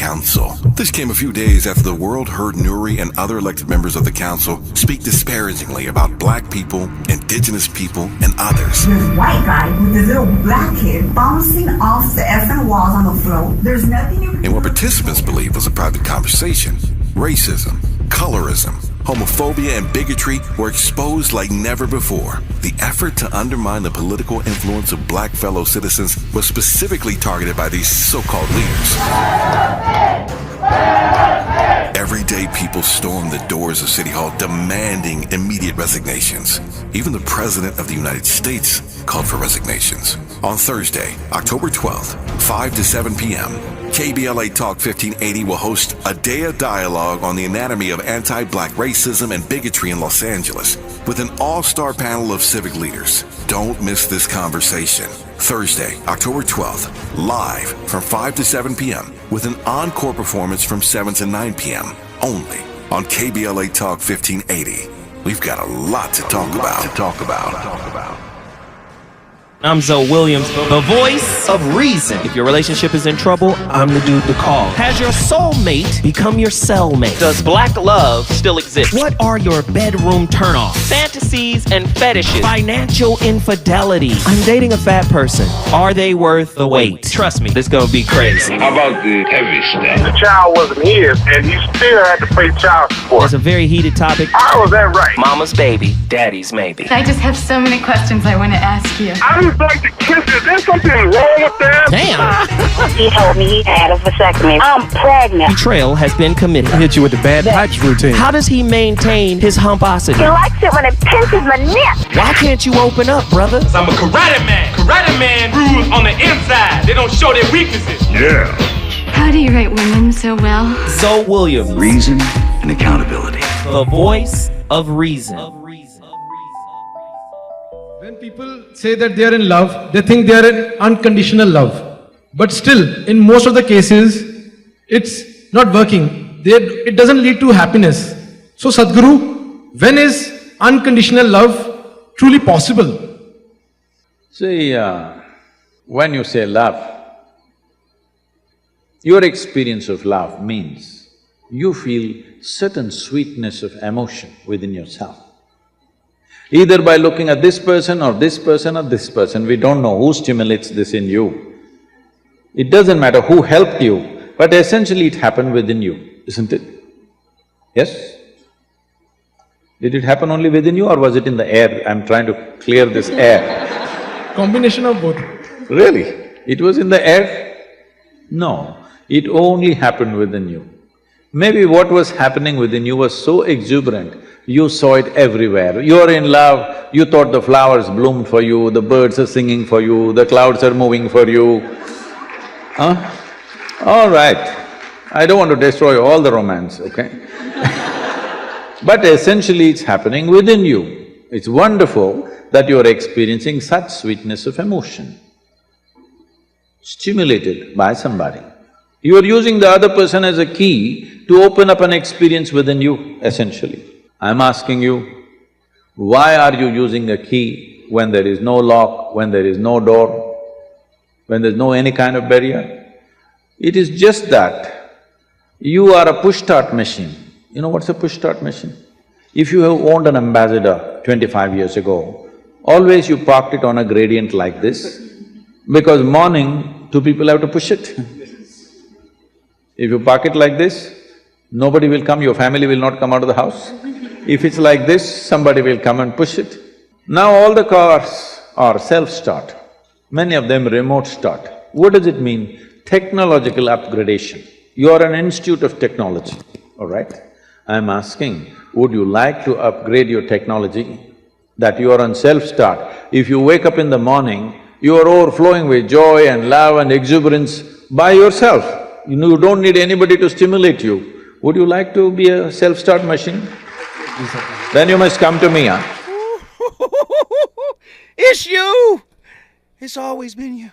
Council. This came a few days after the world heard Nuri and other elected members of the council speak disparagingly about black people, indigenous people, and others. There's white guy with his little black kid bouncing off the effing walls on the floor. There's nothing you can And what participants believed was a private conversation, racism, colorism, homophobia, and bigotry were exposed like never before. The effort to undermine the political influence of black fellow citizens was specifically targeted by these so-called leaders. Everyday people stormed the doors of City Hall demanding immediate resignations. Even the President of the United States called for resignations. On Thursday, October 12th, 5 to 7 p.m., KBLA Talk 1580 will host a day of dialogue on the anatomy of anti-black racism and bigotry in Los Angeles with an all-star panel of civic leaders. Don't miss this conversation. Thursday, October 12th, live from 5 to 7 p.m. with an encore performance from 7 to 9 p.m. only on KBLA Talk 1580. We've got a lot to talk about. I'm Zoe Williams, the voice of reason. If your relationship is in trouble, I'm the dude to call. Has your soulmate become your cellmate? Does black love still exist? What are your bedroom turnoffs? Fantasies and fetishes. Financial infidelity. I'm dating a fat person. Are they worth the wait? Trust me, this gonna be crazy. How about the heavy stuff? The child wasn't his, and he still had to pay child support. That's a very heated topic. How was that right? Mama's baby, daddy's maybe. I just have so many questions I want to ask you. I just like to kiss it. There's something wrong with that. Damn. He told me he had a vasectomy. I'm pregnant. Betrayal has been committed. Hit you with the bad pipes routine. How does he maintain his humposity? He likes it when it pinches my neck. Why can't you open up, brother? I'm a karate man. Karate man rules on the inside. They don't show their weaknesses. Yeah. How do you write women so well? Zoe Williams, Reason and accountability. the voice of reason. When people say that they are in love, they think they are in unconditional love. But still, in most of the cases, it's not working. It doesn't lead to happiness. So Sadhguru, when is unconditional love truly possible? See, when you say love, your experience of love means you feel certain sweetness of emotion within yourself. Either by looking at this person or this person or this person, we don't know who stimulates this in you. It doesn't matter who helped you, but essentially it happened within you, isn't it? Yes? Did it happen only within you or was it in the air? I'm trying to clear this air. Combination of both. Really? It was in the air? No, it only happened within you. Maybe what was happening within you was so exuberant, you saw it everywhere. You're in love, you thought the flowers bloomed for you, the birds are singing for you, the clouds are moving for you. Huh? All right, I don't want to destroy all the romance, okay? But essentially it's happening within you. It's wonderful that you're experiencing such sweetness of emotion, stimulated by somebody. You're using the other person as a key to open up an experience within you, essentially. I'm asking you, why are you using a key when there is no lock, when there is no door, when there's no any kind of barrier? It is just that you are a push-start machine. You know what's a push-start machine? If you have owned an Ambassador 25 years ago, always you parked it on a gradient like this, because morning, two people have to push it. If you park it like this, nobody will come, your family will not come out of the house. If it's like this, somebody will come and push it. Now all the cars are self-start, many of them remote start. What does it mean? Technological upgradation. You are an institute of technology, all right? I'm asking, would you like to upgrade your technology that you are on self-start? If you wake up in the morning, you are overflowing with joy and love and exuberance by yourself. You don't need anybody to stimulate you. Would you like to be a self-start machine? Then you must come to me, huh? It's you! It's always been you.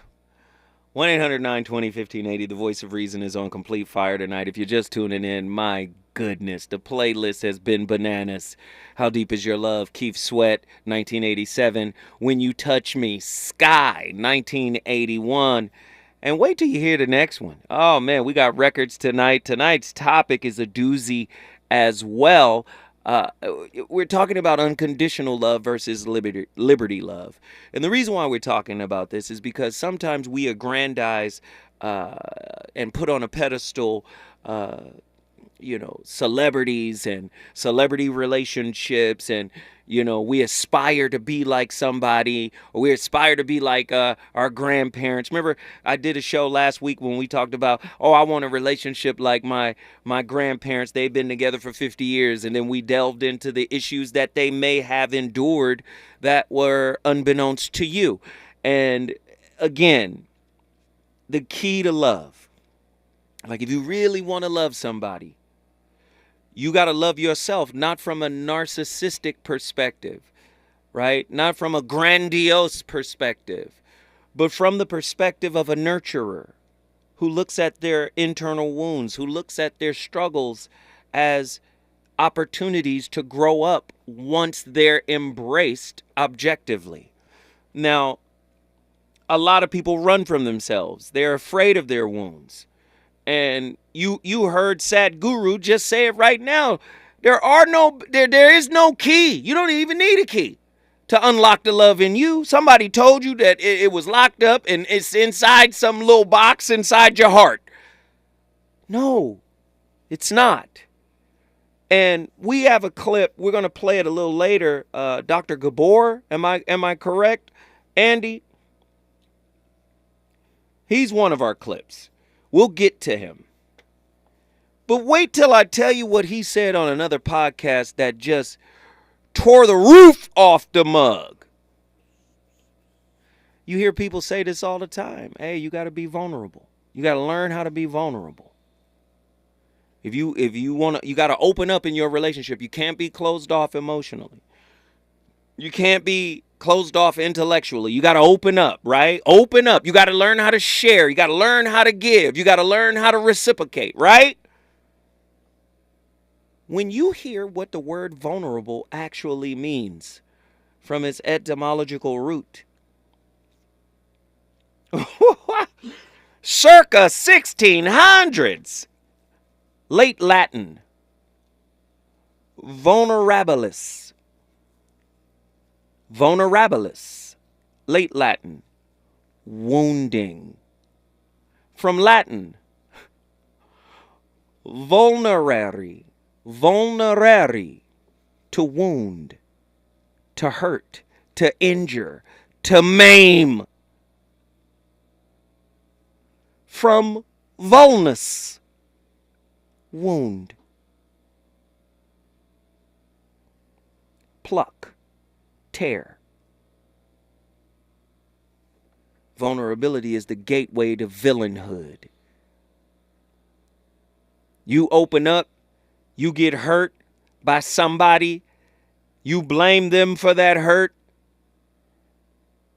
1-800-920-1580, the voice of reason is on complete fire tonight. If you're just tuning in, my goodness, the playlist has been bananas. How Deep Is Your Love? Keith Sweat, 1987. When You Touch Me, Sky, 1981. And wait till you hear the next one. Oh, man, we got records tonight. Tonight's topic is a doozy as well. We're talking about unconditional love versus liberty love. And the reason why we're talking about this is because sometimes we aggrandize and put on a pedestal celebrities and celebrity relationships, and we aspire to be like somebody, or we aspire to be like our grandparents. Remember, I did a show last week when we talked about, I want a relationship like my grandparents. They've been together for 50 years, and then we delved into the issues that they may have endured that were unbeknownst to you. And again, the key to love, like if you really want to love somebody, you got to love yourself, not from a narcissistic perspective, right? Not from a grandiose perspective, but from the perspective of a nurturer who looks at their internal wounds, who looks at their struggles as opportunities to grow up once they're embraced objectively. Now, a lot of people run from themselves. They're afraid of their wounds. And you heard Sadhguru just say it right now. There is no key. You don't even need a key to unlock the love in you. Somebody told you that it was locked up and it's inside some little box inside your heart. No, it's not. And we have a clip. We're going to play it a little later. Dr. Gabor, am I correct? Andy? He's one of our clips. We'll get to him. But wait till I tell you what he said on another podcast that just tore the roof off the mug. You hear people say this all the time. Hey, you got to be vulnerable. You got to learn how to be vulnerable. If you want to, you got to open up in your relationship. You can't be closed off emotionally. You can't be closed off intellectually. You got to open up, right? Open up. You got to learn how to share. You got to learn how to give. You got to learn how to reciprocate, right? When you hear what the word vulnerable actually means from its etymological root, circa 1600s, late Latin, vulnerabilis, late Latin, wounding. From Latin, vulnerare, to wound, to hurt, to injure, to maim. From vulnus, wound, pluck, tear. Vulnerability is the gateway to villainhood. You open up, you get hurt by somebody, you blame them for that hurt,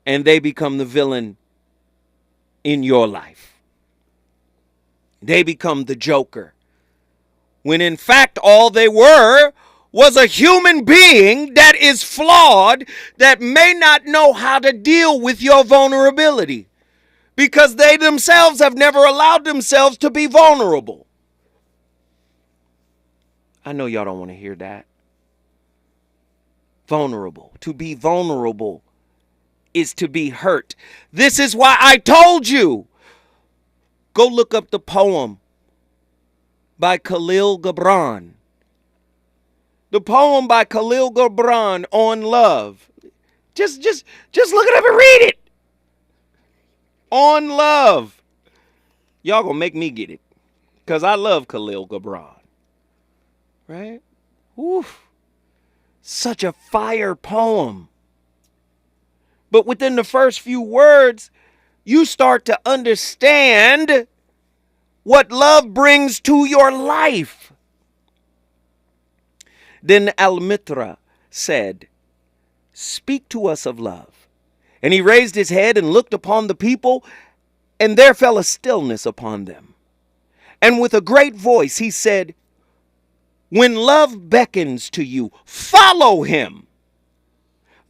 and they become the villain in your life. They become the Joker. When in fact all they were was a human being that is flawed, that may not know how to deal with your vulnerability because they themselves have never allowed themselves to be vulnerable. I know y'all don't want to hear that. Vulnerable. To be vulnerable is to be hurt. This is why I told you. Go look up the poem by Khalil Gibran. The poem by Khalil Gibran on love. Just look it up and read it. On love. Y'all gonna make me get it. Because I love Khalil Gibran. Right? Oof. Such a fire poem. But within the first few words, you start to understand what love brings to your life. Then Al-Mitra said, "Speak to us of love." And he raised his head and looked upon the people, and there fell a stillness upon them. And with a great voice he said, "When love beckons to you, follow him,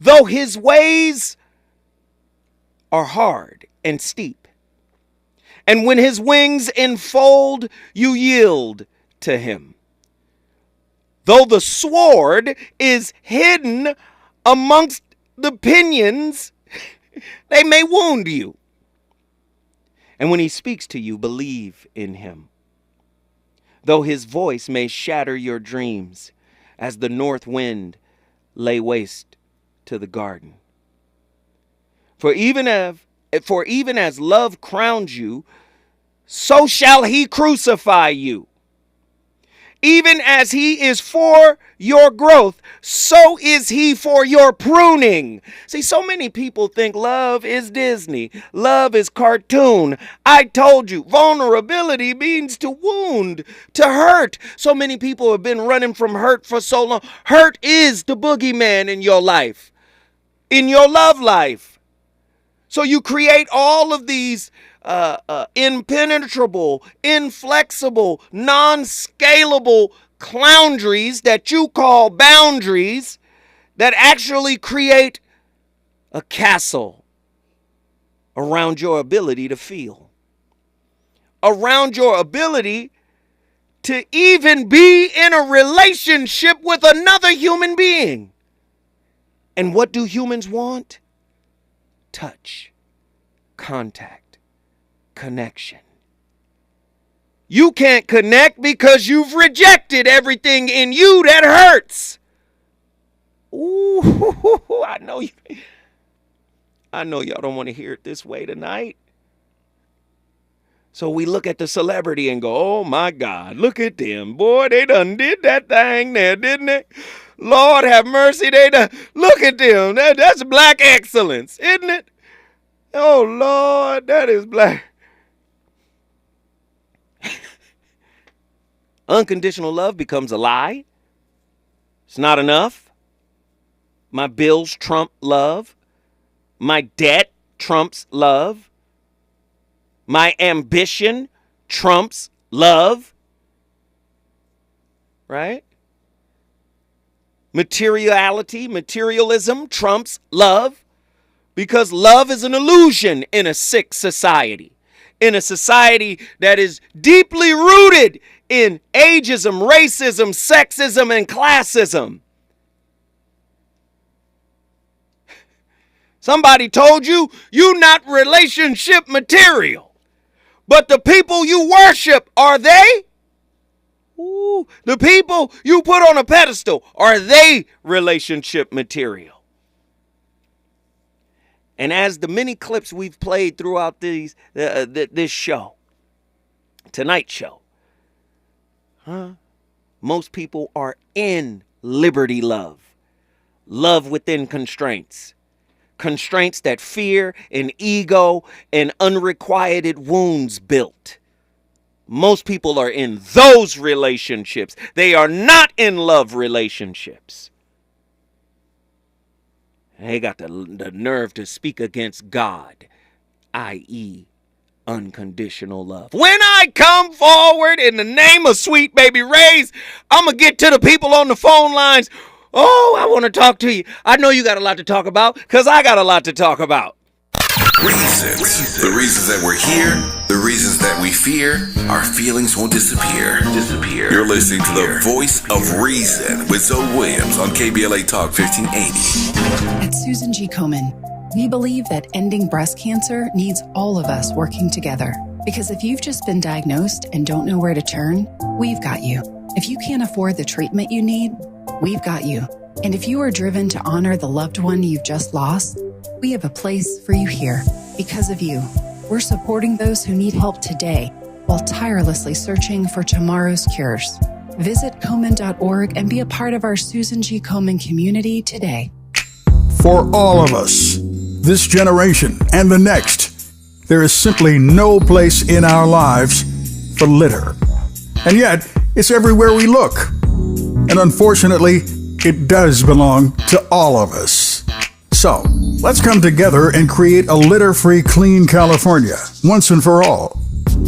though his ways are hard and steep. And when his wings enfold, you yield to him. Though the sword is hidden amongst the pinions, they may wound you. And when he speaks to you, believe in him. Though his voice may shatter your dreams, as the north wind lay waste to the garden. For even as love crowns you, so shall he crucify you. Even as he is for your growth, so is he for your pruning. See, so many people think love is Disney. Love is cartoon. I told you, vulnerability means to wound, to hurt. So many people have been running from hurt for so long. Hurt is the boogeyman in your life, in your love life. So you create all of these impenetrable, inflexible, non-scalable cloundries that you call boundaries that actually create a castle around your ability to feel, around your ability to even be in a relationship with another human being. And what do humans want? Touch, contact, connection. You can't connect because you've rejected everything in you that hurts. Ooh, I know y'all don't want to hear it this way tonight. So we look at the celebrity and go, oh my God, look at them. Boy, they done did that thing there, didn't they? Lord have mercy, they done. Look at them. That's black excellence, isn't it? Oh Lord, that is black. Unconditional love becomes a lie. It's not enough. My bills trump love. My debt trumps love. My ambition trumps love. Right? Materialism trumps love. Because love is an illusion in a sick society. In a society that is deeply rooted in ageism, racism, sexism, and classism. Somebody told you you're not relationship material. But the people you worship, are they? Ooh, the people you put on a pedestal, are they relationship material? And as the many clips we've played throughout this show, tonight's show, most people are in liberty love. Love within constraints. Constraints that fear and ego and unrequited wounds built. Most people are in those relationships. They are not in love relationships. They got the nerve to speak against God, i.e., unconditional love. When I come forward in the name of Sweet Baby Ray's, I'm going to get to the people on the phone lines. Oh, I want to talk to you. I know you got a lot to talk about because I got a lot to talk about. Reasons. The reasons that we're here, the reasons that we fear, our feelings won't disappear. You're listening to the voice of reason with Zoe Williams on KBLA Talk 1580. At Susan G. Komen, we believe that ending breast cancer needs all of us working together. Because if you've just been diagnosed and don't know where to turn, we've got you. If you can't afford the treatment you need, we've got you. And if you are driven to honor the loved one you've just lost, we have a place for you here. Because of you, we're supporting those who need help today while tirelessly searching for tomorrow's cures. Visit Komen.org and be a part of our Susan G. Komen community today. For all of us, this generation and the next, there is simply no place in our lives for litter. And yet, it's everywhere we look. And unfortunately, it does belong to all of us. So, let's come together and create a litter-free, clean California, once and for all.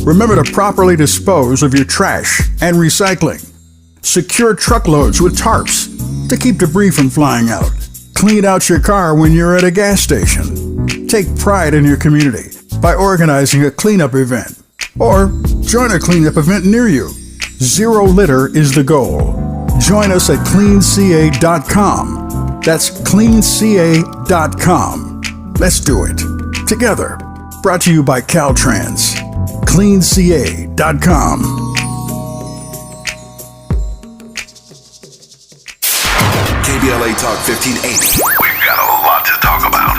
Remember to properly dispose of your trash and recycling. Secure truckloads with tarps to keep debris from flying out. Clean out your car when you're at a gas station. Take pride in your community by organizing a cleanup event Or join a cleanup event near you. Zero litter is the goal. Join us at cleanca.com. That's cleanca.com. Let's do it. Together. Brought to you by Caltrans. cleanca.com. KBLA Talk 1580. We've got a lot to talk about.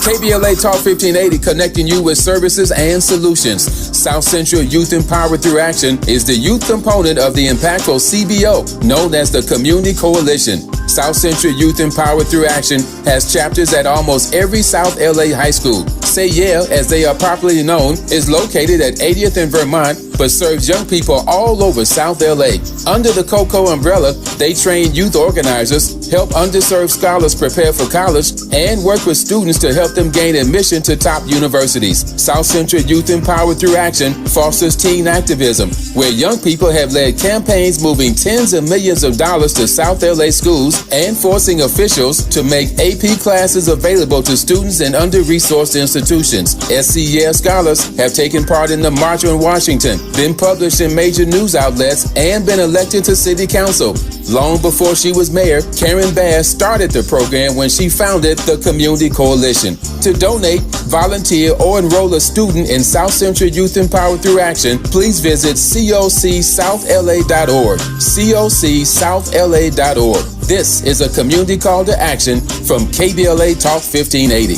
KBLA Talk 1580, connecting you with services and solutions. South Central Youth Empowered Through Action is the youth component of the impactful CBO, known as the Community Coalition. South Central Youth Empowered Through Action has chapters at almost every South LA high school. Say Yeah, as they are popularly known, is located at 80th and Vermont, but serves young people all over South LA. Under the COCO umbrella, they train youth organizers, help underserved scholars prepare for college, and work with students to help them gain admission to top universities. South Central Youth Empowered Through Action fosters teen activism, where young people have led campaigns moving tens of millions of dollars to South LA schools and forcing officials to make AP classes available to students in under-resourced institutions. SCES scholars have taken part in the March on Washington, been published in major news outlets, and been elected to city council. Long before she was mayor, Karen Bass started the program when she founded the Community Coalition. To donate, volunteer, or enroll a student in South Central Youth Empowered Through Action, please visit cocsouthla.org. cocsouthla.org. This is a community call to action from KBLA Talk 1580.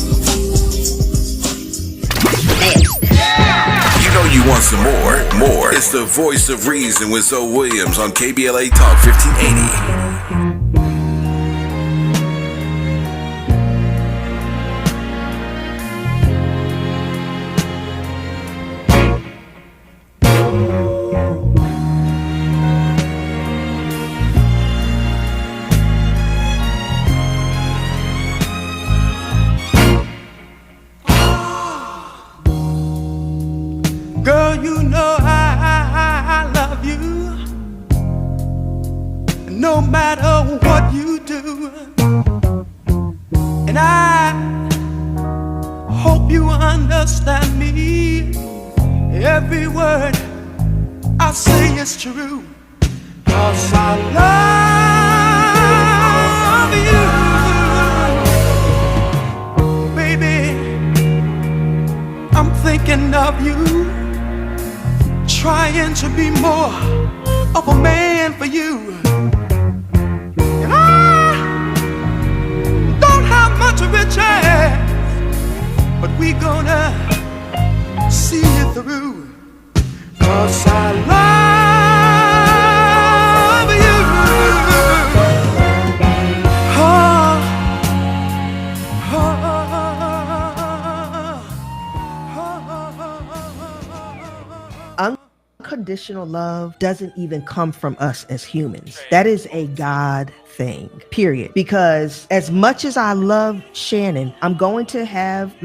You know you want some more. It's the voice of reason with Zoe Williams on KBLA Talk 1580. Girl, you know I love you, no matter what you do. And I hope you understand me. Every word I say is true, 'cause I love you. Baby, I'm thinking of you, trying to be more of a man for you. And I don't have much riches, but we gonna see it through, 'cause I love you. Unconditional love doesn't even come from us as humans. That is a God thing, period. Because as much as I love Shannon, I'm going to have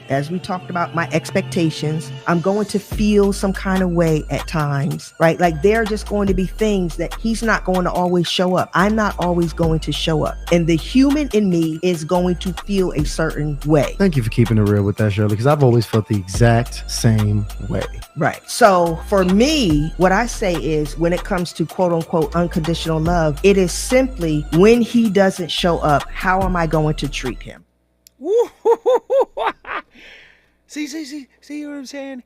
as we talked about, my expectations. I'm going to feel some kind of way at times, right? Like there are just going to be things that he's not going to always show up. I'm not always going to show up. And the human in me is going to feel a certain way. Thank you for keeping it real with that, Shirley, because I've always felt the exact same way. Right. So for me, what I say is when it comes to quote unquote unconditional love, it is simply when he doesn't show up, how am I going to treat him? See what I'm saying?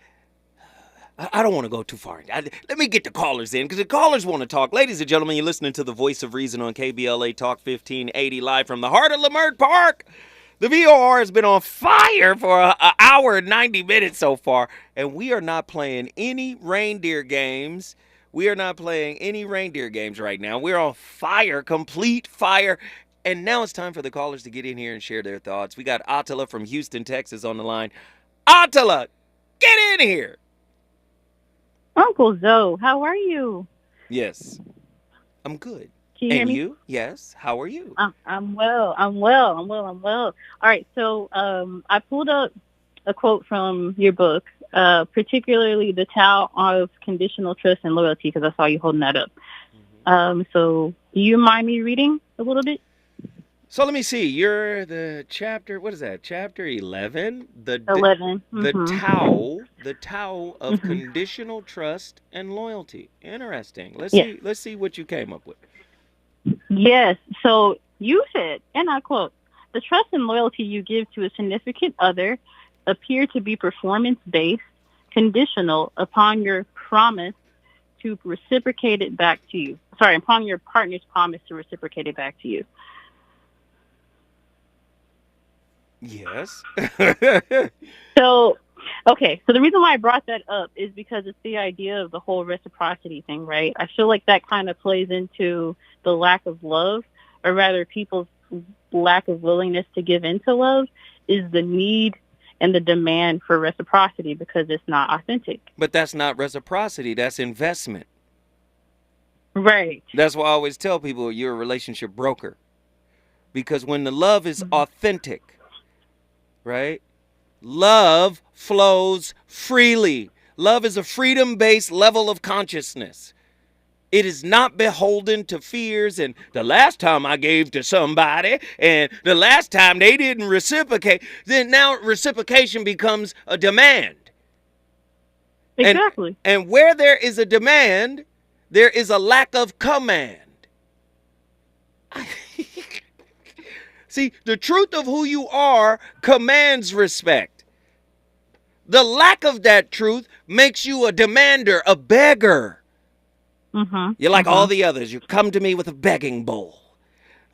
I don't want to go too far. Let me get the callers in, because the callers want to talk. Ladies and gentlemen, you're listening to the Voice of Reason on KBLA Talk 1580, live from the heart of Leimert Park. The VOR has been on fire for an hour and 90 minutes so far, and we are not playing any reindeer games. We are not playing any reindeer games right now. We're on fire, complete fire. And now it's time for the callers to get in here and share their thoughts. We got Attila from Houston, Texas on the line. Attila, get in here. Uncle Zoe, how are you? Yes, I'm good. Can you hear me? You? Yes, how are you? I'm well. All right, so I pulled up a quote from your book, particularly the Tao of Conditional Trust and Loyalty, because I saw you holding that up. So do you mind me reading a little bit? So let me see. You're the chapter. What is that? Chapter 11. The 11. The Tao of Mhm. conditional trust and loyalty. Interesting. Let's Yes. see. Let's see what you came up with. Yes. So you said, and I quote, the trust and loyalty you give to a significant other appear to be performance-based, conditional upon your promise to reciprocate it back to you. Sorry, upon your partner's promise to reciprocate it back to you. Yes. So, okay. So the reason why I brought that up is because it's the idea of the whole reciprocity thing, right? I feel like that kind of plays into the lack of love, or rather people's lack of willingness to give into love, is the need and the demand for reciprocity because it's not authentic. But that's not reciprocity. That's investment. Right. That's why I always tell people you're a relationship broker. Because when the love is authentic, right? Love flows freely. Love is a freedom-based level of consciousness. It is not beholden to fears and the last time I gave to somebody and the last time they didn't reciprocate. Then now reciprocation becomes a demand. Exactly. And where there is a demand, there is a lack of command. See, the truth of who you are commands respect. The lack of that truth makes you a demander, a beggar. You're like all the others. You come to me with a begging bowl.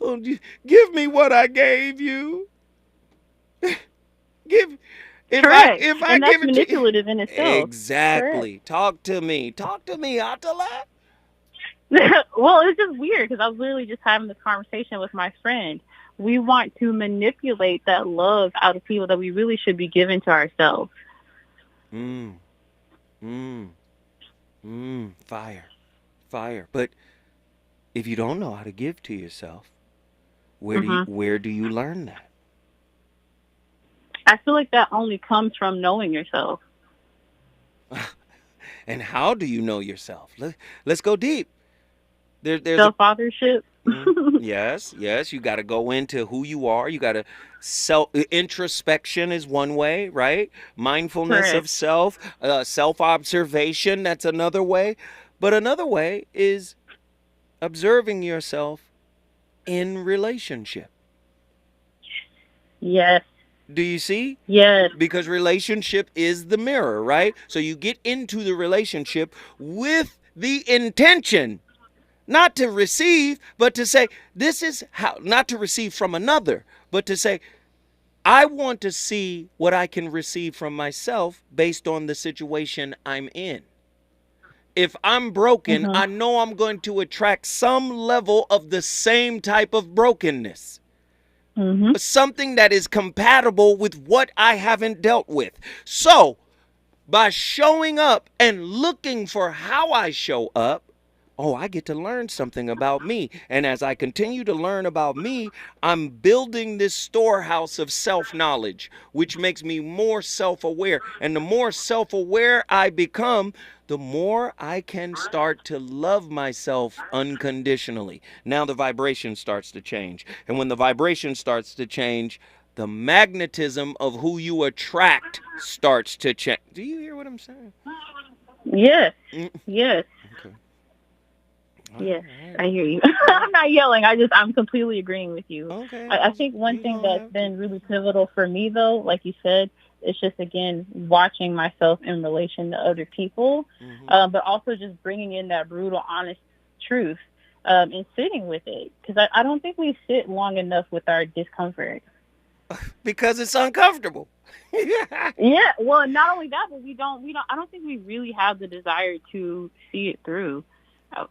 Oh, give me what I gave you. If I give it manipulative in itself. Exactly. Correct. Talk to me, Atala. Well, it's just weird because I was literally just having this conversation with my friend. We want to manipulate that love out of people that we really should be giving to ourselves. Fire. But if you don't know how to give to yourself, where do you learn that? I feel like that only comes from knowing yourself. And how do you know yourself? Let's go deep. There's self-authorship. Yes. You got to go into who you are. You got to introspection is one way, right? Mindfulness Correct. of self, self-observation. That's another way. But another way is observing yourself in relationship. Yes. Do you see? Yes. Because relationship is the mirror, right? So you get into the relationship with the intention not to receive, but to say, this is how, not to receive from another, but to say, I want to see what I can receive from myself based on the situation I'm in. If I'm broken, I know I'm going to attract some level of the same type of brokenness. Something that is compatible with what I haven't dealt with. So, by showing up and looking for how I show up, I get to learn something about me. And as I continue to learn about me, I'm building this storehouse of self-knowledge, which makes me more self-aware. And the more self-aware I become, the more I can start to love myself unconditionally. Now the vibration starts to change. And when the vibration starts to change, the magnetism of who you attract starts to change. Do you hear what I'm saying? Yes. Yes. Okay. Yes, I hear you. I'm not yelling. I'm completely agreeing with you. Okay. I think one thing that's been really pivotal for me, though, like you said, it's just, again, watching myself in relation to other people, but also just bringing in that brutal, honest truth and sitting with it. Because I don't think we sit long enough with our discomfort. Because it's uncomfortable. Yeah, well, not only that, but I don't think we really have the desire to see it through.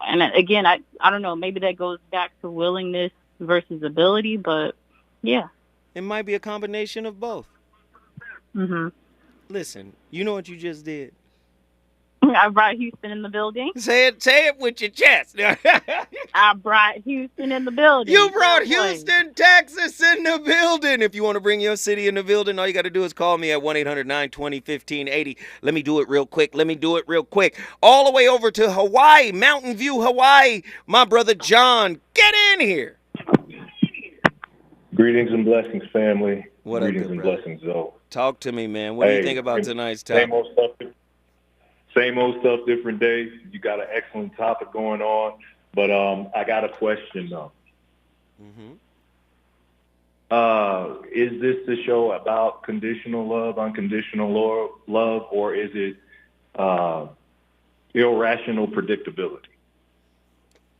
And again, I don't know, maybe that goes back to willingness versus ability, but yeah. It might be a combination of both. Listen, you know what you just did? I brought Houston in the building. Say it with your chest. I brought Houston in the building. You brought Houston, Texas in the building. If you want to bring your city in the building, all you got to do is call me at 1-800-920-1580. Let me do it real quick. All the way over to Hawaii, Mountain View, Hawaii. My brother John, get in here. Greetings and blessings, family. What up, Greetings and brother? blessings, Zoe. Talk to me, man. What do you think about tonight's topic? Same old stuff, different day. You got an excellent topic going on, but I got a question though. Is this the show about conditional love, unconditional love, or is it irrational predictability?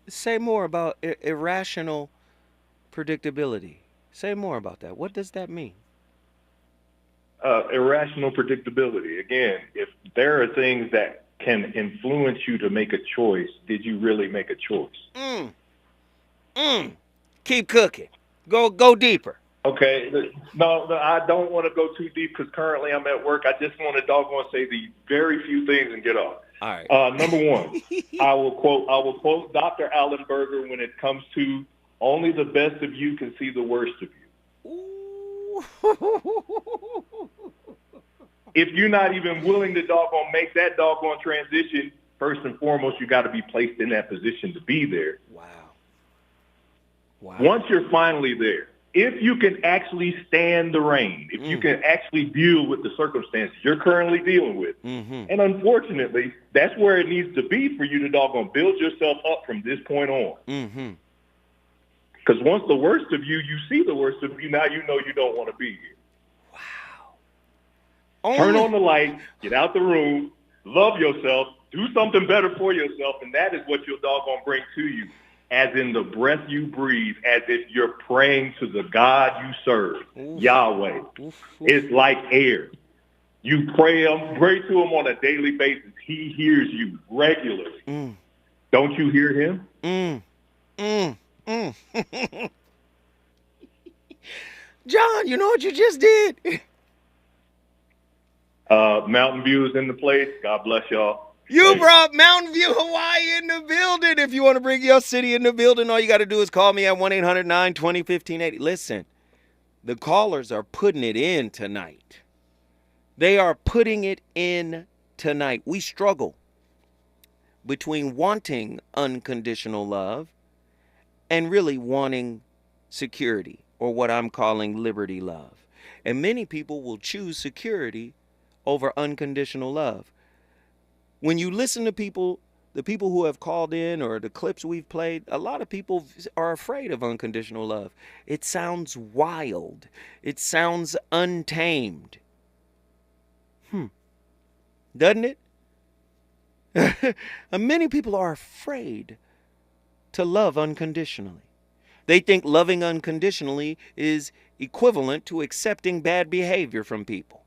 Say more about irrational predictability. Say more about that. What does that mean? Irrational predictability. Again, if there are things that can influence you to make a choice, did you really make a choice? Keep cooking. Go deeper. Okay. No, I don't want to go too deep because currently I'm at work. I just want to doggone say the very few things and get off. All right. Number one, I will quote Dr. Alan Berger when it comes to only the best of you can see the worst of you. If you're not even willing to doggone make that doggone transition, first and foremost, you got to be placed in that position to be there. Wow. Once you're finally there, if you can actually stand the rain, if you can actually deal with the circumstances you're currently dealing with, and unfortunately, that's where it needs to be for you to doggone build yourself up from this point on. Because once the worst of you see the worst of you, now you know you don't want to be here. Wow. Turn on the light, get out the room, love yourself, do something better for yourself, and that is what you'll doggone bring to you. As in the breath you breathe, as if you're praying to the God you serve, Yahweh. It's like air. You pray to him on a daily basis. He hears you regularly. Don't you hear him? John, you know what you just did? Mountain View is in the place. God bless y'all. You brought Mountain View, Hawaii in the building. If you want to bring your city in the building, all you got to do is call me at 1-800-920-1580. Listen, the callers are putting it in tonight. They are putting it in tonight. We struggle between wanting unconditional love and really wanting security, or what I'm calling liberty love. And many people will choose security over unconditional love. When you listen to people, the people who have called in or the clips we've played, a lot of people are afraid of unconditional love. It sounds wild. It sounds untamed. Doesn't it? Many people are afraid to love unconditionally. They think loving unconditionally is equivalent to accepting bad behavior from people.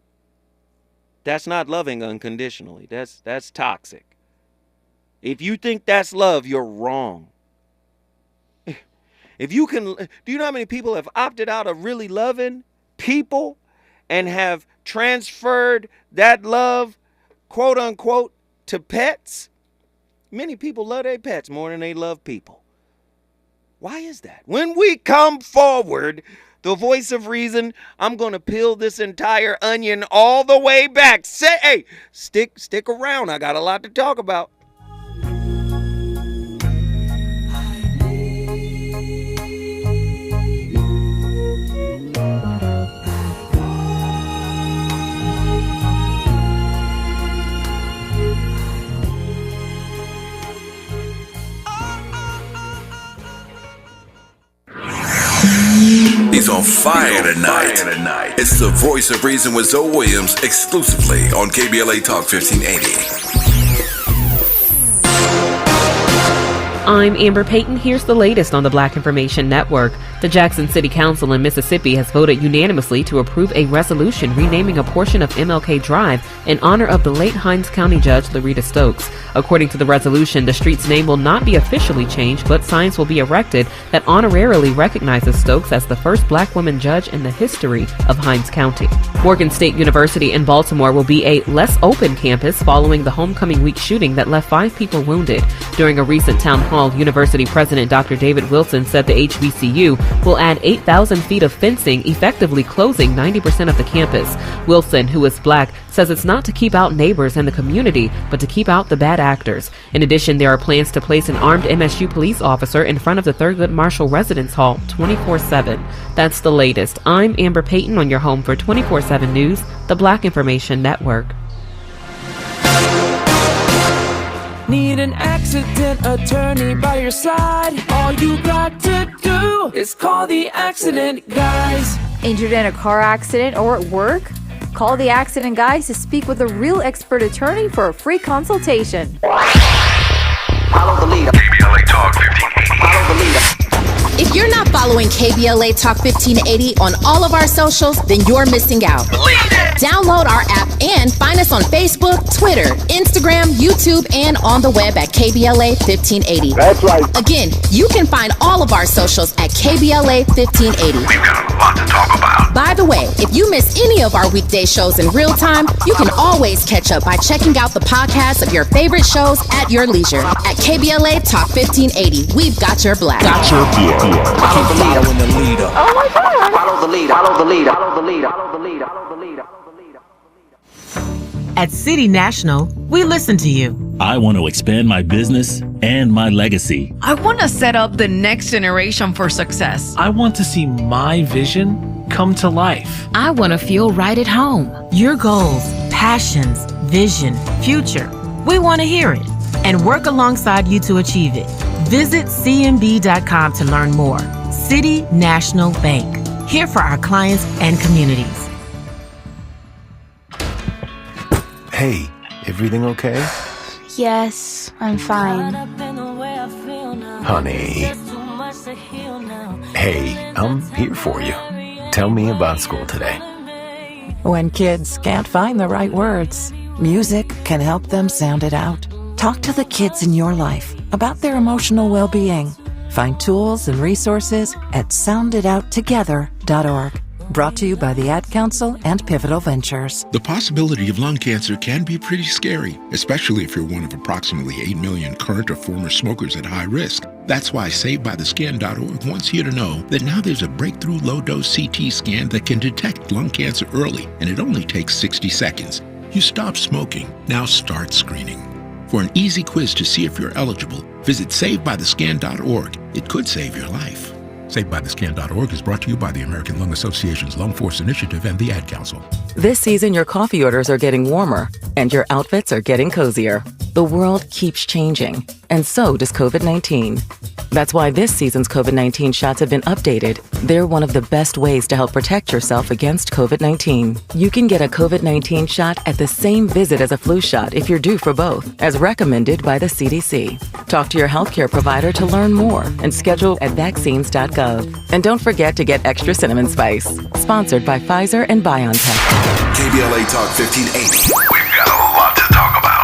That's not loving unconditionally. That's toxic. If you think that's love, you're wrong. If you can, do you know how many people have opted out of really loving people and have transferred that love, quote unquote, to pets? Many people love their pets more than they love people. Why is that? When we come forward, the voice of reason, I'm going to peel this entire onion all the way back. Hey, stick around. I got a lot to talk about. He's on fire tonight. It's the voice of reason with Zoe Williams exclusively on KBLA Talk 1580. I'm Amber Payton. Here's the latest on the Black Information Network. The Jackson City Council in Mississippi has voted unanimously to approve a resolution renaming a portion of MLK Drive in honor of the late Hinds County Judge Loretta Stokes. According to the resolution, the street's name will not be officially changed, but signs will be erected that honorarily recognizes Stokes as the first black woman judge in the history of Hinds County. Morgan State University in Baltimore will be a less open campus following the homecoming week shooting that left 5 people wounded. During a recent town hall Hall, University President Dr. David Wilson said the HBCU will add 8,000 feet of fencing, effectively closing 90% of the campus. Wilson, who is black, says it's not to keep out neighbors and the community, but to keep out the bad actors. In addition, there are plans to place an armed MSU police officer in front of the Thurgood Marshall Residence Hall 24/7. That's the latest. I'm Amber Payton on your home for 24/7 News, the Black Information Network. Need an accident attorney by your side? All you got to do is call the accident guys. Injured in a car accident or at work? Call the accident guys to speak with a real expert attorney for a free consultation. Follow the leader. KBLA Talk 1580. Follow the leader. If you're not following KBLA Talk 1580 on all of our socials, then you're missing out. Download our app and find us on Facebook, Twitter, Instagram, YouTube, and on the web at KBLA 1580. That's right. Again, you can find all of our socials at KBLA 1580. We've got a lot to talk about. By the way, if you miss any of our weekday shows in real time, you can always catch up by checking out the podcasts of your favorite shows at your leisure. At KBLA Talk 1580, we've got your black. Got your black. Follow the leader. Following the leader. Oh my God. Follow the leader. Follow the leader. Follow the leader. Follow the leader. Follow the leader. At City National, we listen to you. I want to expand my business and my legacy. I want to set up the next generation for success. I want to see my vision come to life. I want to feel right at home. Your goals, passions, vision, future. We want to hear it and work alongside you to achieve it. Visit cnb.com to learn more. City National Bank. Here for our clients and communities. Hey, everything okay? Yes, I'm fine. Honey. Hey, I'm here for you. Tell me about school today. When kids can't find the right words, music can help them sound it out. Talk to the kids in your life about their emotional well-being. Find tools and resources at sounditouttogether.org. Brought to you by the Ad Council and Pivotal Ventures. The possibility of lung cancer can be pretty scary, especially if you're one of approximately 8 million current or former smokers at high risk. That's why SaveByTheScan.org wants you to know that now there's a breakthrough low-dose CT scan that can detect lung cancer early, and it only takes 60 seconds. You stop smoking, now start screening. For an easy quiz to see if you're eligible, visit SaveByTheScan.org. It could save your life. SaveByTheScan.org is brought to you by the American Lung Association's Lung Force Initiative and the Ad Council. This season, your coffee orders are getting warmer, and your outfits are getting cozier. The world keeps changing, and so does COVID-19. That's why this season's COVID-19 shots have been updated. They're one of the best ways to help protect yourself against COVID-19. You can get a COVID-19 shot at the same visit as a flu shot if you're due for both, as recommended by the CDC. Talk to your healthcare provider to learn more and schedule at vaccines.gov. And don't forget to get extra cinnamon spice. Sponsored by Pfizer and BioNTech. KBLA Talk 1580. We've got a lot to talk about.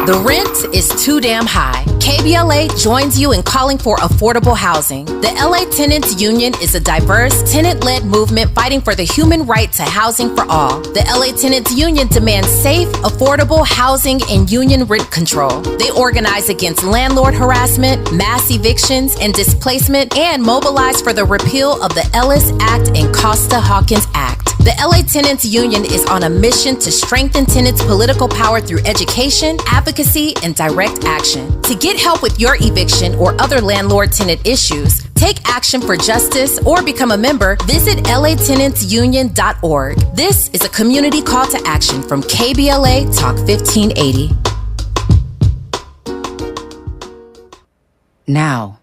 The rent is too damn high. KBLA joins you in calling for affordable housing. The LA Tenants Union is a diverse, tenant-led movement fighting for the human right to housing for all. The LA Tenants Union demands safe, affordable housing and union rent control. They organize against landlord harassment, mass evictions, and displacement, and mobilize for the repeal of the Ellis Act and Costa-Hawkins Act. The LA Tenants Union is on a mission to strengthen tenants' political power through education, advocacy, and direct action. To get help with your eviction or other landlord-tenant issues, take action for justice, or become a member, visit latenantsunion.org. This is a community call to action from KBLA Talk 1580. Now.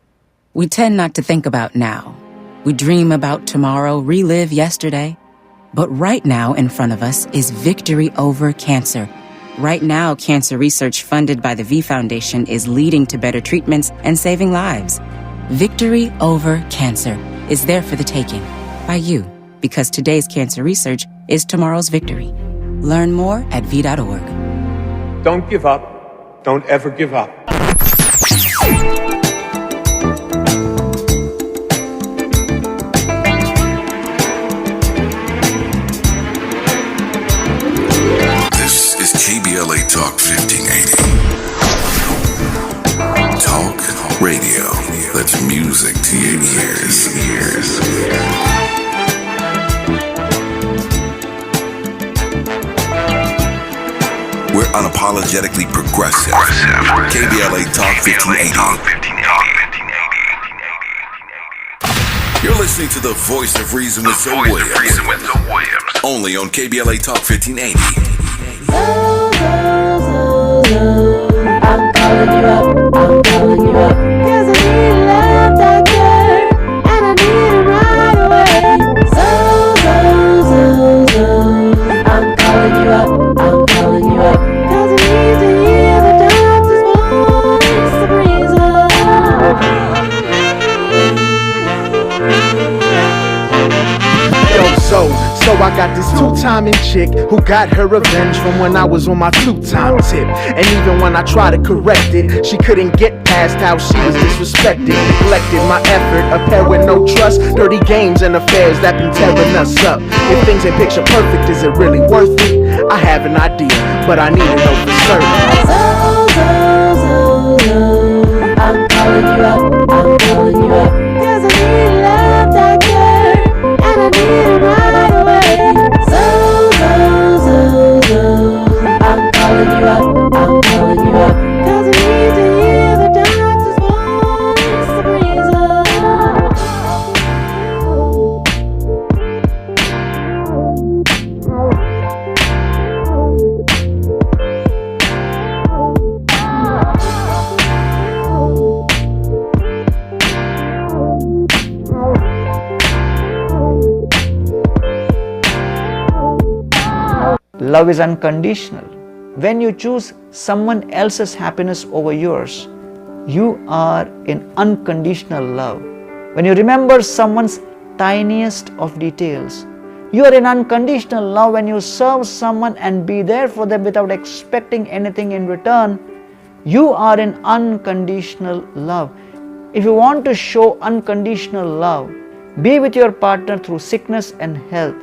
We tend not to think about now. We dream about tomorrow, relive yesterday. But right now in front of us is victory over cancer. Right now, cancer research funded by the V Foundation is leading to better treatments and saving lives. Victory over cancer is there for the taking by you, because today's cancer research is tomorrow's victory. Learn more at v.org. Don't give up. Don't ever give up. KBLA Talk 1580. Talk Radio. Radio that's music to your ears. We're unapologetically progressive. KBLA Talk 1580. You're listening to the voice of reason with Zoe Williams. Only on KBLA Talk 1580. I'm calling you up, 'cause I need love, doctor, and I need it right away. I'm calling you up, 'cause I need to hear the doctor's voice, the So I got this two-timing chick who got her revenge from when I was on my two-time tip. And even when I tried to correct it, she couldn't get past how she was disrespected. Neglected my effort, a pair with no trust. Dirty games and affairs that been tearing us up. If things ain't picture perfect, is it really worth it? I have an idea, but I need to know for certain. I'm calling you up, 'cause I need love, doctor, and I need it right away. I'm calling you up, 'cause I need to hear the doctor's voice, the Love is unconditional. When you choose someone else's happiness over yours, you are in unconditional love. When you remember someone's tiniest of details, you are in unconditional love. When you serve someone and be there for them without expecting anything in return, you are in unconditional love. If you want to show unconditional love, be with your partner through sickness and health.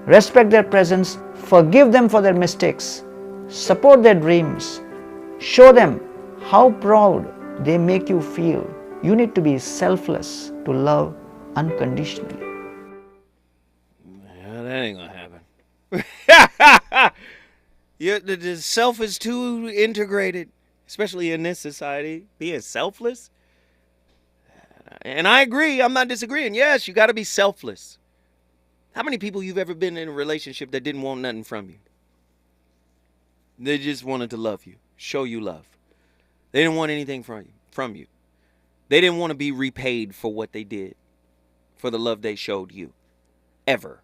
Respect their presence, forgive them for their mistakes, support their dreams, show them how proud they make you feel. You need to be selfless to love unconditionally. Yeah, that ain't gonna happen. The self is too integrated, especially in this society. Being selfless. And I agree, I'm not disagreeing. Yes, you gotta be selfless. How many people you've ever been in a relationship that didn't want nothing from you? They just wanted to love you, show you love. They didn't want anything from you. They didn't want to be repaid for what they did, for the love they showed you, ever.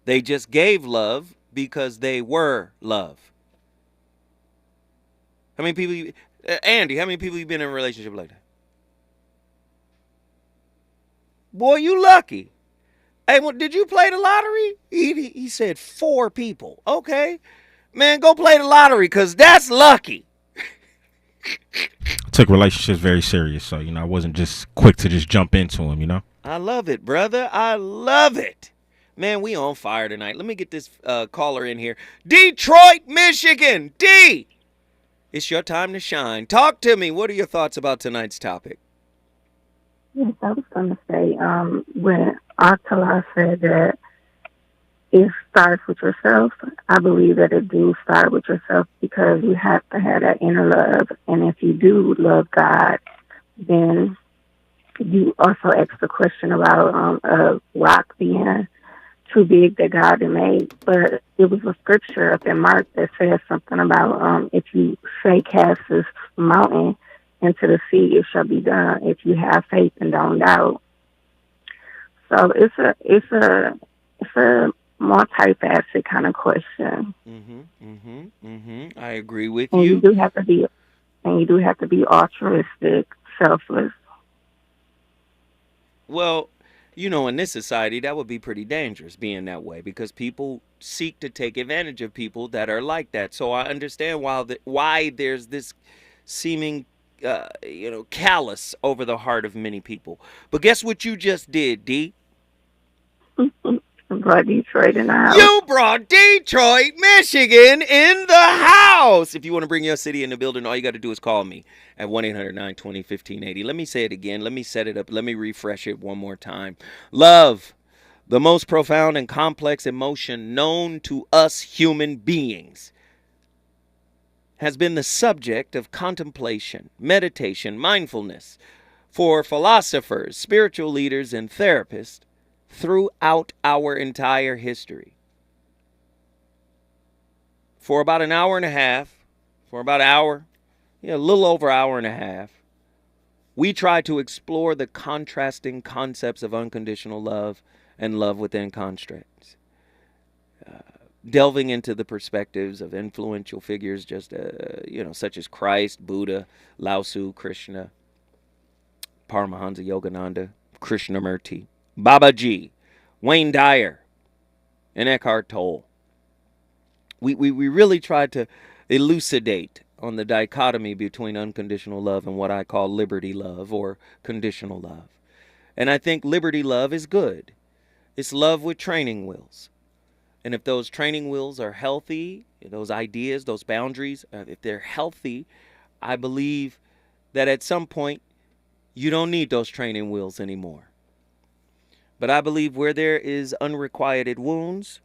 They just gave love because they were love. How many people, Andy, how many people you been in a relationship like that? Boy, you lucky. Hey, did you play the lottery? He said 4 people. Okay. Man, go play the lottery because that's lucky. I took relationships very serious, so, I wasn't just quick to just jump into them, I love it, brother. I love it. Man, we on fire tonight. Let me get this caller in here. Detroit, Michigan. D, it's your time to shine. Talk to me. What are your thoughts about tonight's topic? Yes, I was going to say, when Atala said that it starts with yourself, I believe that it do start with yourself because you have to have that inner love. And if you do love God, then you also ask the question about a rock being too big that God had made. But it was a scripture up in Mark that says something about if you say cast this mountain into the sea, it shall be done if you have faith and don't doubt. So it's a multifaceted kind of question. I agree with and you. You do have to be altruistic, selfless. Well, in this society, that would be pretty dangerous being that way because people seek to take advantage of people that are like that. So I understand why there's this seeming callous over the heart of many people. But guess what you just did, D? I'm brought Detroit in the house. You brought Detroit, Michigan in the house. If you want to bring your city in the building, all you got to do is call me at 1-800-920-1580. Let me say it again. Let me set it up. Let me refresh it one more time. Love, the most profound and complex emotion known to us human beings, has been the subject of contemplation, meditation, mindfulness for philosophers, spiritual leaders, and therapists throughout our entire history. For about an hour and a half, a little over an hour and a half, we try to explore the contrasting concepts of unconditional love and love within constraints. Delving into the perspectives of influential figures such as Christ, Buddha, Laozi, Krishna, Paramahansa Yogananda, Krishnamurti, Babaji, Wayne Dyer, and Eckhart Tolle. We really tried to elucidate on the dichotomy between unconditional love and what I call liberty love or conditional love. And I think liberty love is good. It's love with training wheels. And if those training wheels are healthy, those ideas, those boundaries, if they're healthy, I believe that at some point you don't need those training wheels anymore. But I believe where there is unrequited wounds,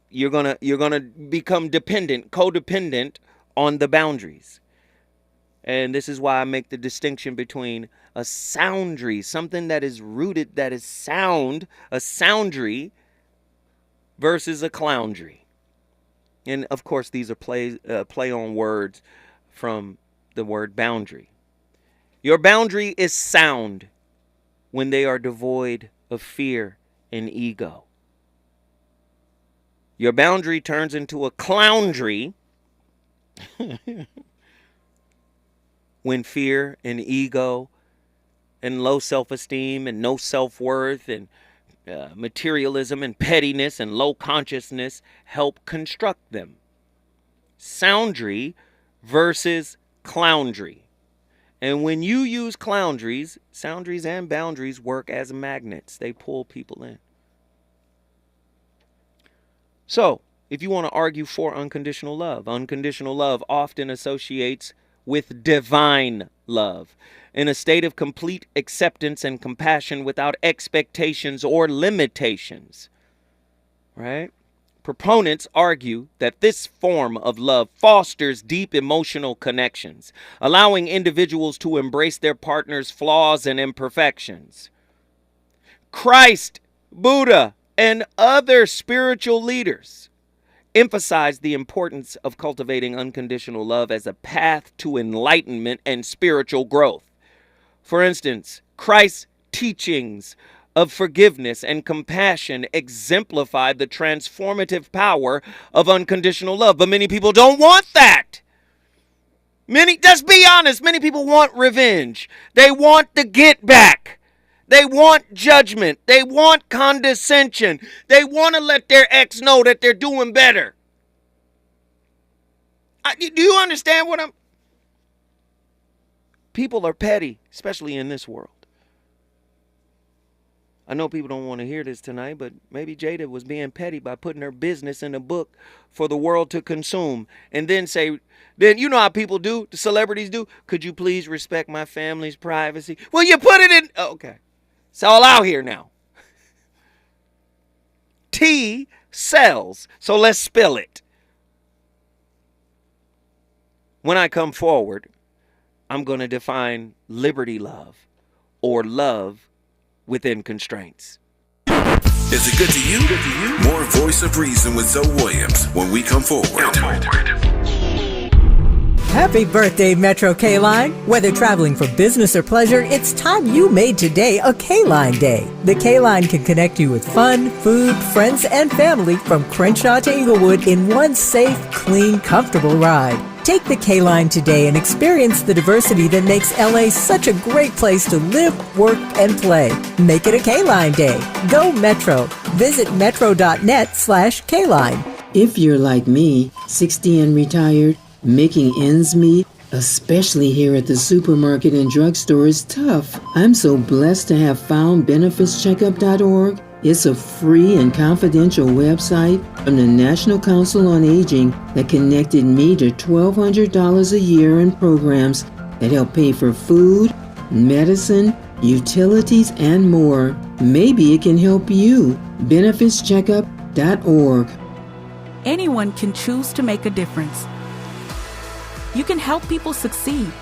you're gonna become codependent on the boundaries. And this is why I make the distinction between a soundry, something that is rooted, that is sound, a soundry, versus a cloundry. And of course, these are play on words from the word boundary. Your boundary is sound when they are devoid of fear and ego. Your boundary turns into a cloundry when fear and ego and low self-esteem and no self-worth and materialism and pettiness and low consciousness help construct them. Soundry versus cloundry. And when you use cloundries, soundries and boundaries work as magnets. They pull people in. So, if you want to argue for unconditional love often associates with divine love, in a state of complete acceptance and compassion without expectations or limitations. Right? Proponents argue that this form of love fosters deep emotional connections, allowing individuals to embrace their partner's flaws and imperfections. Christ, Buddha, and other spiritual leaders emphasize the importance of cultivating unconditional love as a path to enlightenment and spiritual growth. For instance, Christ's teachings of forgiveness and compassion exemplify the transformative power of unconditional love. But many people don't want that. Let's be honest, many people want revenge. They want the get back. They want judgment. They want condescension. They want to let their ex know that they're doing better. Do you understand what I'm... People are petty, especially in this world. I know people don't want to hear this tonight, but maybe Jada was being petty by putting her business in a book for the world to consume. And then you know how people do, the celebrities do, could you please respect my family's privacy? Well, you put it in... Okay. It's all out here now. Tea sells, so let's spill it. When I come forward, I'm going to define liberty love or love within constraints. Is it good to you? More Voice of Reason with Zoe Williams when we come forward. Happy birthday, Metro K-Line. Whether traveling for business or pleasure, it's time you made today a K-Line day. The K-Line can connect you with fun, food, friends, and family from Crenshaw to Inglewood in one safe, clean, comfortable ride. Take the K-Line today and experience the diversity that makes LA such a great place to live, work, and play. Make it a K-Line day. Go Metro. Visit metro.net/K-Line. If you're like me, 60 and retired, making ends meet, especially here at the supermarket and drugstore, is tough. I'm so blessed to have found benefitscheckup.org. It's a free and confidential website from the National Council on Aging that connected me to $1,200 a year in programs that help pay for food, medicine, utilities, and more. Maybe it can help you. BenefitsCheckup.org. Anyone can choose to make a difference. You can help people succeed,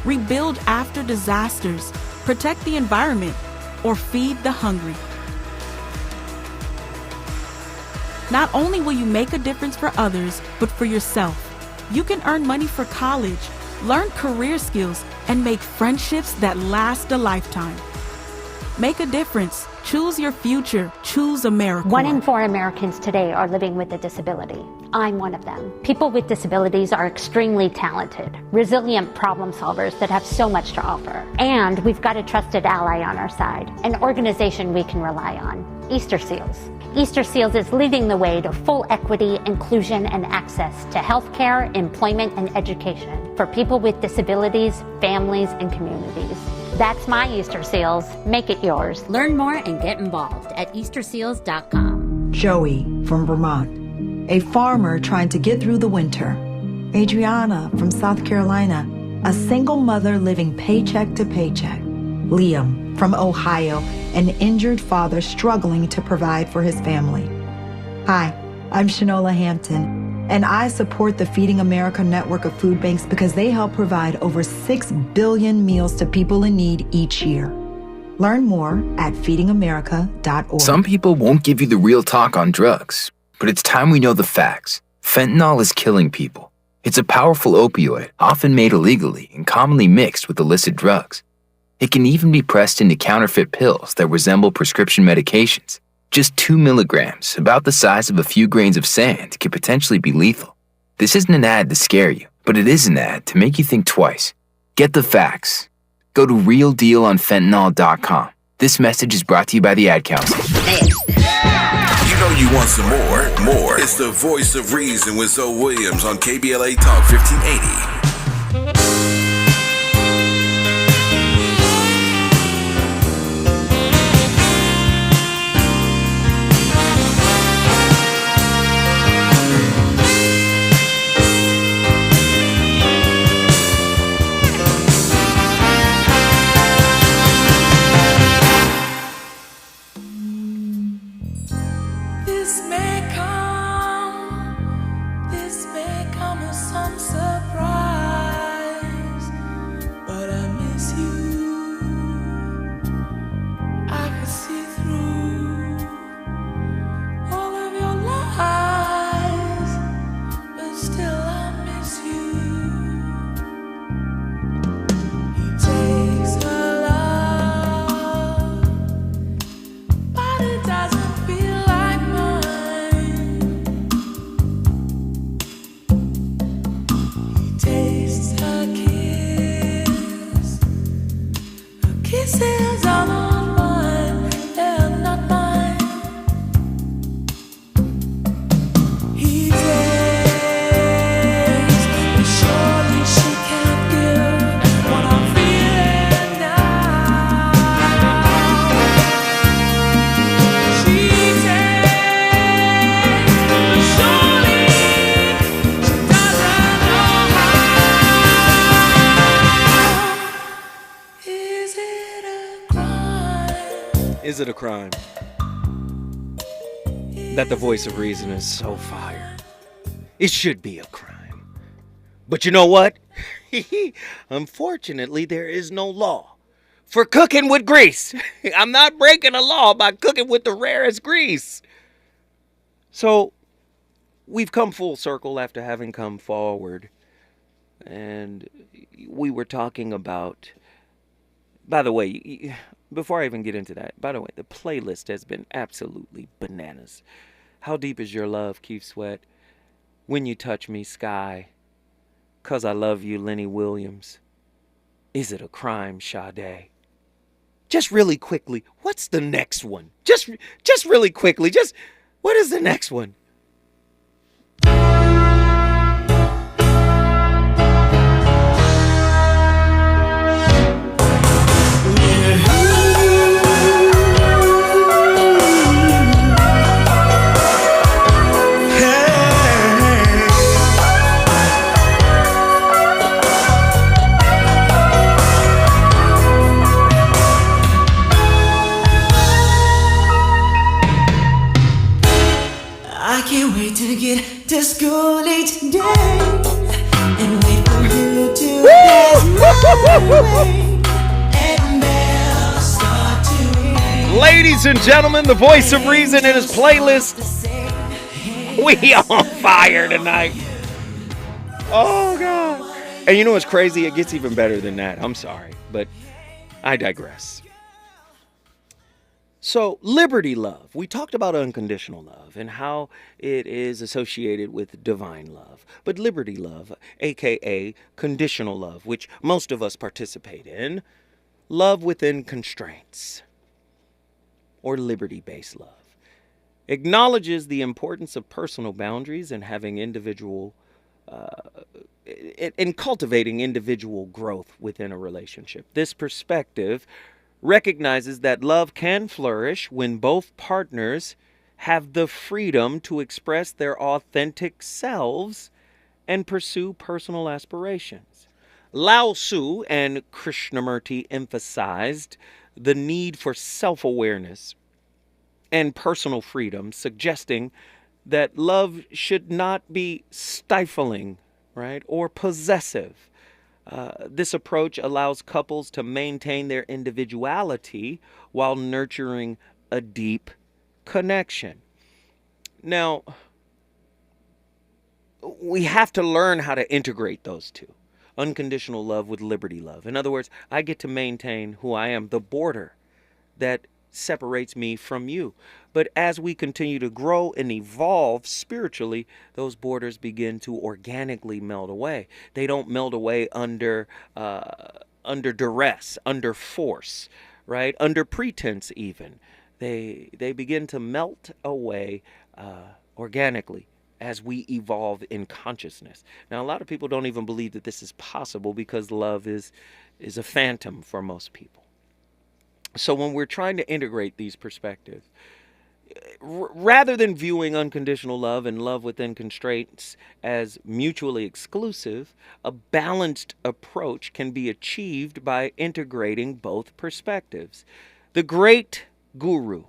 rebuild after disasters, protect the environment, or feed the hungry. Not only will you make a difference for others, but for yourself. You can earn money for college, learn career skills, and make friendships that last a lifetime. Make a difference. Choose your future. Choose America. 1 in 4 Americans today are living with a disability. I'm one of them. People with disabilities are extremely talented, resilient problem solvers that have so much to offer. And we've got a trusted ally on our side, an organization we can rely on, Easter Seals. Easter Seals is leading the way to full equity, inclusion, and access to healthcare, employment, and education for people with disabilities, families, and communities. That's my Easter Seals. Make it yours. Learn more and get involved at easterseals.com. Joey from Vermont, a farmer trying to get through the winter. Adriana from South Carolina, a single mother living paycheck to paycheck. Liam from Ohio, an injured father struggling to provide for his family. Hi, I'm Shanola Hampton, and I support the Feeding America network of food banks because they help provide over 6 billion meals to people in need each year. Learn more at feedingamerica.org. Some people won't give you the real talk on drugs, but it's time we know the facts. Fentanyl is killing people. It's a powerful opioid, often made illegally and commonly mixed with illicit drugs. It can even be pressed into counterfeit pills that resemble prescription medications. Just 2 milligrams, about the size of a few grains of sand, could potentially be lethal. This isn't an ad to scare you, but it is an ad to make you think twice. Get the facts. Go to realdealonfentanyl.com. This message is brought to you by the Ad Council. You know you want some more. More. It's the voice of reason with Zoe Williams on KBLA Talk 1580. This may come as some surprise, but I miss you. I could see through all of your lies, but still I miss you. He takes her love, but it doesn't feel like mine. He tastes her kisses are not mine, they're not mine. He takes, but surely she can't give what I'm feeling now. She takes, but surely she doesn't know how. Is it a crime? Is it a crime that the voice of reason is so fire? It should be a crime. But you know what? Unfortunately, there is no law for cooking with grease. I'm not breaking a law by cooking with the rarest grease. So, we've come full circle after having come forward. And we were talking about... By the way, before I even get into that, by the way, the playlist has been absolutely bananas. How Deep Is Your Love, Keith Sweat. When You Touch Me, Sky. 'Cause I Love You, Lenny Williams. Is It a Crime, Sade? Just really quickly, what's the next one? Just really quickly, what is the next one? Ladies and gentlemen, the voice of reason in his playlist. We on fire tonight. Oh, God. And you know what's crazy? It gets even better than that. I'm sorry, but I digress. So, liberty love. We talked about unconditional love and how it is associated with divine love. But liberty love, aka conditional love, which most of us participate in, love within constraints, or liberty-based love, acknowledges the importance of personal boundaries and having individual in cultivating individual growth within a relationship. This perspective recognizes that love can flourish when both partners have the freedom to express their authentic selves and pursue personal aspirations. Laozi and Krishnamurti emphasized the need for self-awareness and personal freedom, suggesting that love should not be stifling, right, or possessive. This approach allows couples to maintain their individuality while nurturing a deep connection. Now, we have to learn how to integrate those two, unconditional love with liberty love. In other words, I get to maintain who I am, the border that separates me from you. But as we continue to grow and evolve spiritually, those borders begin to organically melt away. They don't melt away under duress, under force, right? Under pretense even. They begin to melt away organically as we evolve in consciousness. Now, a lot of people don't even believe that this is possible because love is a phantom for most people. So when we're trying to integrate these perspectives, rather than viewing unconditional love and love within constraints as mutually exclusive, a balanced approach can be achieved by integrating both perspectives. The great guru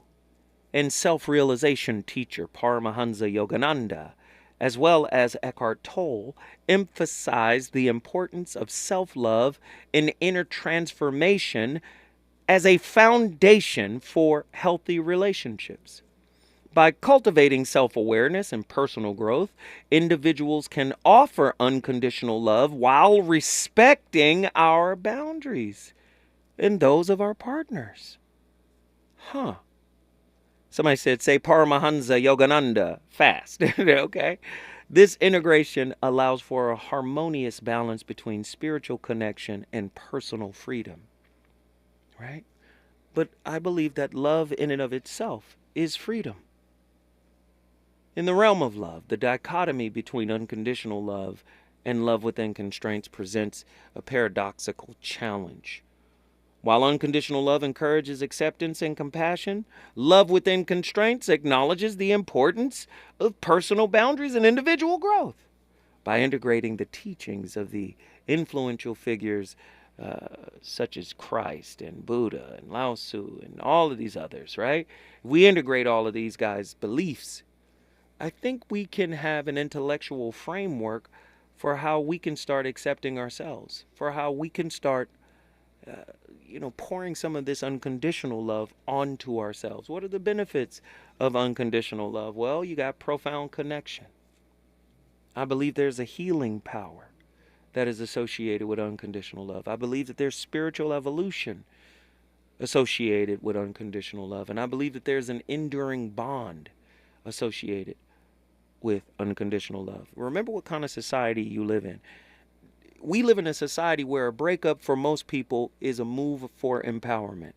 and self-realization teacher Paramahansa Yogananda, as well as Eckhart Tolle, emphasized the importance of self-love and inner transformation as a foundation for healthy relationships. By cultivating self-awareness and personal growth, individuals can offer unconditional love while respecting our boundaries and those of our partners. Somebody said, say Paramahansa Yogananda fast. Okay. This integration allows for a harmonious balance between spiritual connection and personal freedom. Right? But I believe that love in and of itself is freedom. In the realm of love, the dichotomy between unconditional love and love within constraints presents a paradoxical challenge. While unconditional love encourages acceptance and compassion, love within constraints acknowledges the importance of personal boundaries and individual growth. By integrating the teachings of the influential figures such as Christ and Buddha and Laozi and all of these others, right? If we integrate all of these guys' beliefs, I think we can have an intellectual framework for how we can start accepting ourselves, for how we can start, pouring some of this unconditional love onto ourselves. What are the benefits of unconditional love? Well, you got profound connection. I believe there's a healing power that is associated with unconditional love. I believe that there's spiritual evolution associated with unconditional love. And I believe that there's an enduring bond associated with unconditional love. Remember what kind of society you live in. We live in a society where a breakup for most people is a move for empowerment.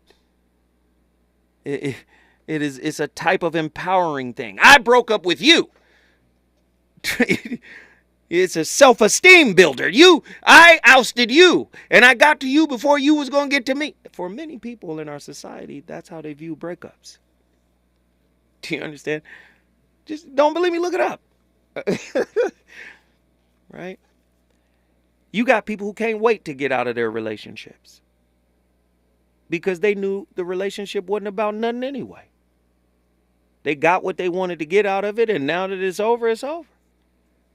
It's a type of empowering thing. I broke up with you. It's a self-esteem builder. I ousted you, and I got to you before you was going to get to me. For many people in our society, that's how they view breakups. Do you understand? Just don't believe me, look it up. Right? You got people who can't wait to get out of their relationships because they knew the relationship wasn't about nothing anyway. They got what they wanted to get out of it, and now that it's over, it's over.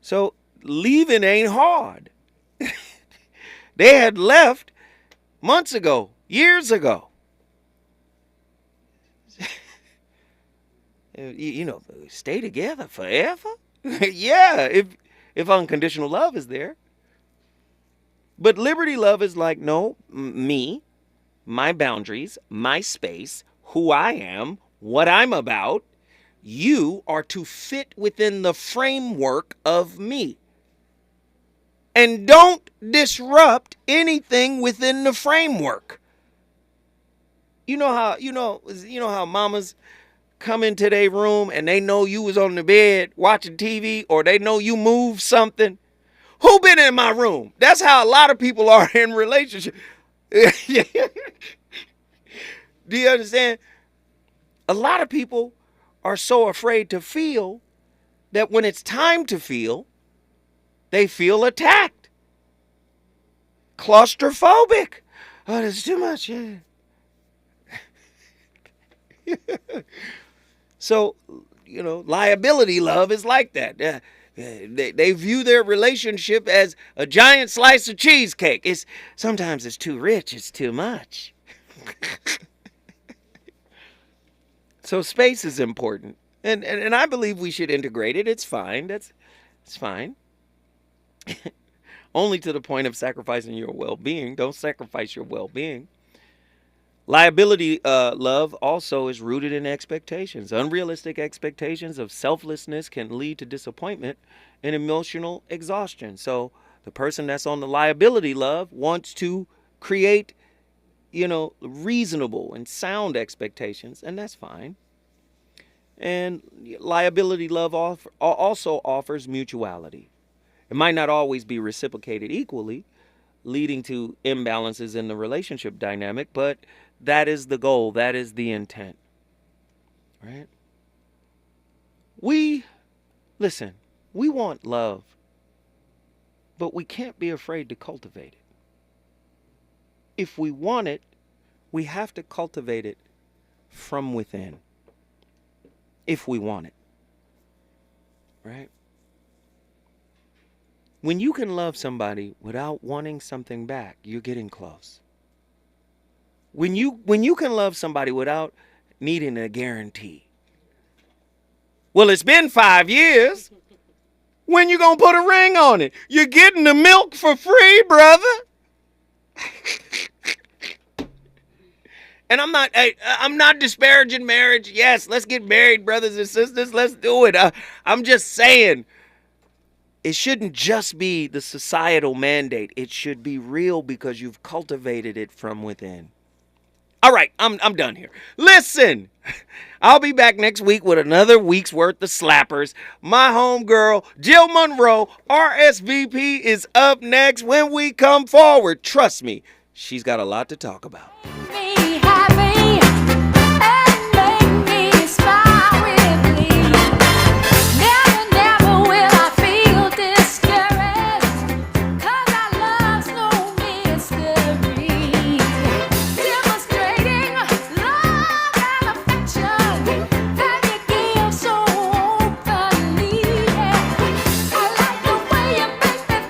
So leaving ain't hard. They had left months ago, years ago. You know, stay together forever? Yeah, if unconditional love is there. But liberty love is like, no, me, my boundaries, my space, who I am, what I'm about. You are to fit within the framework of me. And don't disrupt anything within the framework. You know how mamas come into their room and they know you was on the bed watching TV, or they know you moved something. Who been in my room? That's how a lot of people are in relationships. Do you understand? A lot of people are so afraid to feel that when it's time to feel, they feel attacked. Claustrophobic. Oh, there's too much. Yeah. So, you know, liability love is like that. They view their relationship as a giant slice of cheesecake. Sometimes it's too rich, it's too much. So space is important. And I believe we should integrate it. It's fine. It's fine. Only to the point of sacrificing your well-being. Don't sacrifice your well-being. Liability love also is rooted in expectations. Unrealistic expectations of selflessness can lead to disappointment and emotional exhaustion. So the person that's on the liability love wants to create, reasonable and sound expectations, and that's fine. And liability love also offers mutuality. It might not always be reciprocated equally, leading to imbalances in the relationship dynamic, but that is the goal. That is the intent. Right? We want love, but we can't be afraid to cultivate it. If we want it, we have to cultivate it from within. If we want it. Right? When you can love somebody without wanting something back, you're getting close. When you can love somebody without needing a guarantee. Well, it's been 5 years. When you gonna put a ring on it? You're getting the milk for free, brother. And I'm not disparaging marriage. Yes, let's get married, brothers and sisters. Let's do it. I'm just saying, it shouldn't just be the societal mandate. It should be real because you've cultivated it from within. All right, I'm done here. Listen, I'll be back next week with another week's worth of slappers. My homegirl, Jill Monroe, RSVP, is up next when we come forward. Trust me, she's got a lot to talk about.